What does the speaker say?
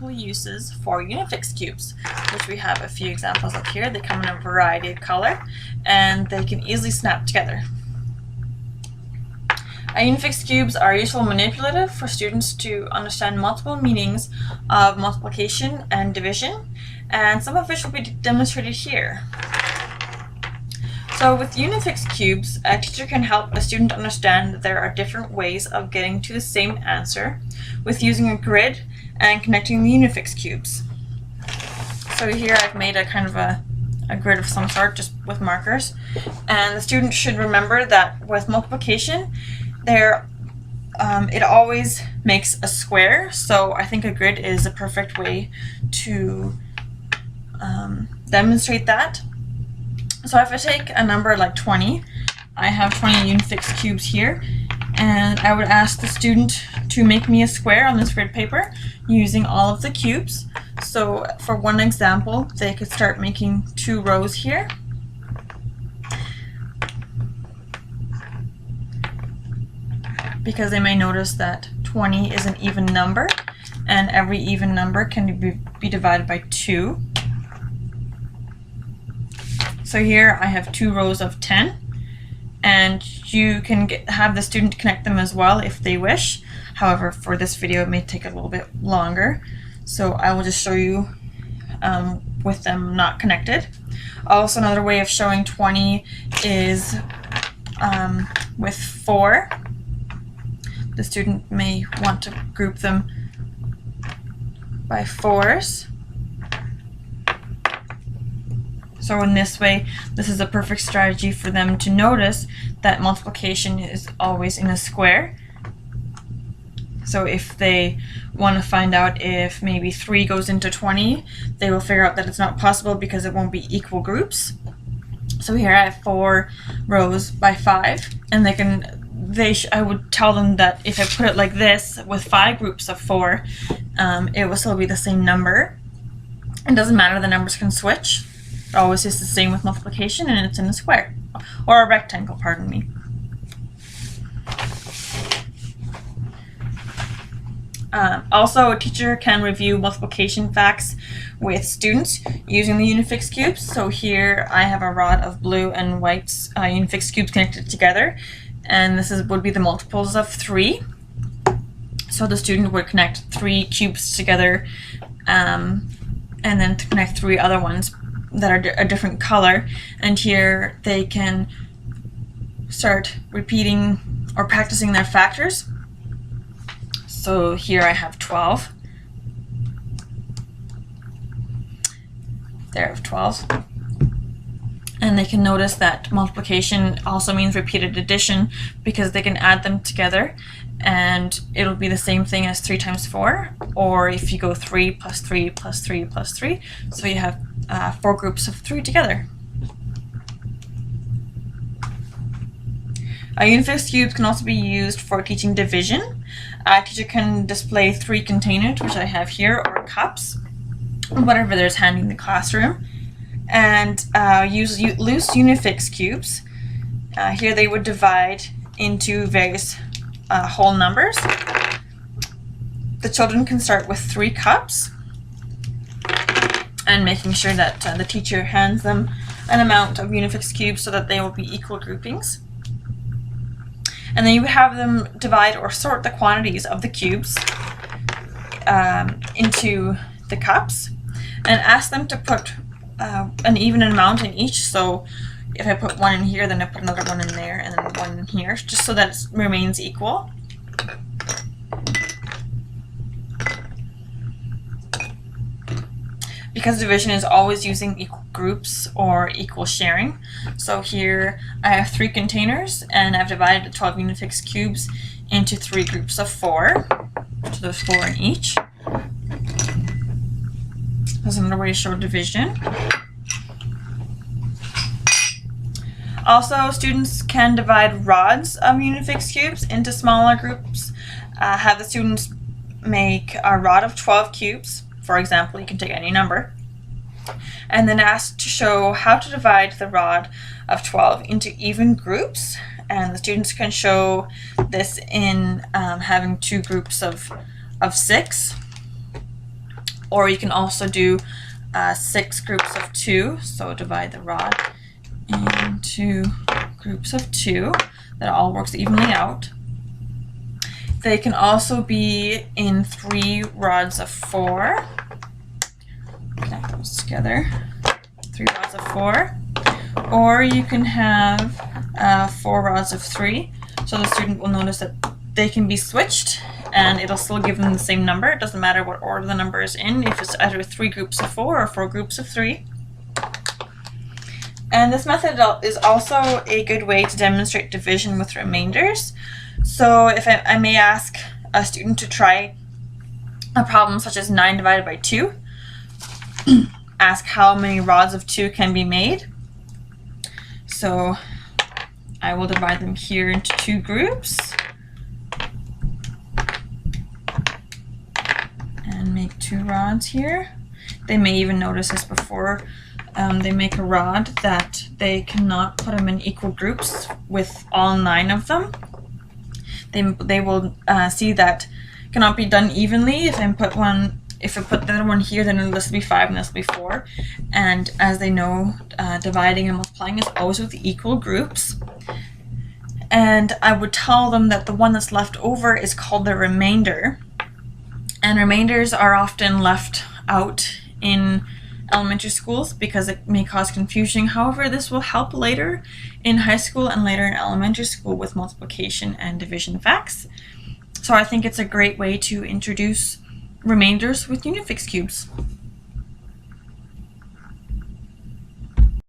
multiple uses for Unifix cubes, which we have a few examples up here. They come in a variety of color and they can easily snap together. Unifix cubes are useful manipulative for students to understand multiple meanings of multiplication and division, and some of which will be demonstrated here. So with Unifix cubes, a teacher can help a student understand that there are different ways of getting to the same answer with using a grid and connecting the Unifix cubes. So here I've made a kind of a grid of some sort, just with markers. And the student should remember that with multiplication, it always makes a square. So I think a grid is a perfect way to demonstrate that. So if I take a number like 20, I have 20 Unifix cubes here, and I would ask the student to make me a square on this grid paper using all of the cubes. So for one example, they could start making 2 rows here. Because they may notice that 20 is an even number, and every even number can be divided by 2. So here I have 2 rows of 10, and you can have the student connect them as well if they wish. However, for this video it may take a little bit longer, so I will just show you with them not connected. Also, another way of showing 20 is with 4. The student may want to group them by 4s. So in this way, this is a perfect strategy for them to notice that multiplication is always in a square. So if they want to find out if maybe 3 goes into 20, they will figure out that it's not possible because it won't be equal groups. So here I have 4 rows by 5, and I would tell them that if I put it like this with 5 groups of 4, it will still be the same number. It doesn't matter, the numbers can switch. It always is the same with multiplication, and it's in a square, or a rectangle, pardon me. Also, a teacher can review multiplication facts with students using the Unifix cubes. So here I have a rod of blue and white Unifix cubes connected together, and this would be the multiples of 3. So the student would connect 3 cubes together, and then to connect 3 other ones that are a different color, and here they can start repeating or practicing their factors. So here I have 12. There I have 12. And they can notice that multiplication also means repeated addition because they can add them together, and it'll be the same thing as 3 times 4, or if you go 3 plus 3 plus 3 plus 3, so you have 4 groups of 3 together. Unifix cubes can also be used for teaching division. A teacher can display 3 containers, which I have here, or cups, whatever there's handy in the classroom, and use loose Unifix cubes. Here they would divide into various whole numbers. The children can start with 3 cups, and making sure that the teacher hands them an amount of Unifix cubes so that they will be equal groupings. And then you would have them divide or sort the quantities of the cubes into the cups, and ask them to put an even amount in each. So if I put 1 in here, then I put another 1 in there, and then 1 in here, just so that it remains equal. Because division is always using equal groups or equal sharing. So here I have 3 containers, and I've divided the 12 Unifix cubes into 3 groups of 4. So there's 4 in each. That's another way to show division. Also, students can divide rods of Unifix cubes into smaller groups. Have the students make a rod of 12 cubes. For example, you can take any number, and then ask to show how to divide the rod of 12 into even groups. And the students can show this in having 2 groups of 6, Or you can also do 6 groups of 2, so divide the rod into groups of 2. That all works evenly out. They can also be in 3 rods of 4. Connect those together. 3 rods of 4. Or you can have 4 rods of 3. So the student will notice that they can be switched and it'll still give them the same number. It doesn't matter what order the number is in, if it's either 3 groups of 4 or 4 groups of 3. And this method is also a good way to demonstrate division with remainders. So if I may ask a student to try a problem such as 9 divided by 2, ask how many rods of 2 can be made. So I will divide them here into 2 groups and make 2 rods here. They may even notice this before they make a rod, that they cannot put them in equal groups with all 9 of them. They will see that cannot be done evenly. If I put the other one here, then this will be 5 and this will be 4. And as they know, dividing and multiplying is always with equal groups. And I would tell them that the one that's left over is called the remainder. And remainders are often left out in elementary schools because it may cause confusion. However, this will help later in high school and later in elementary school with multiplication and division facts. So I think it's a great way to introduce remainders with unifix cubes.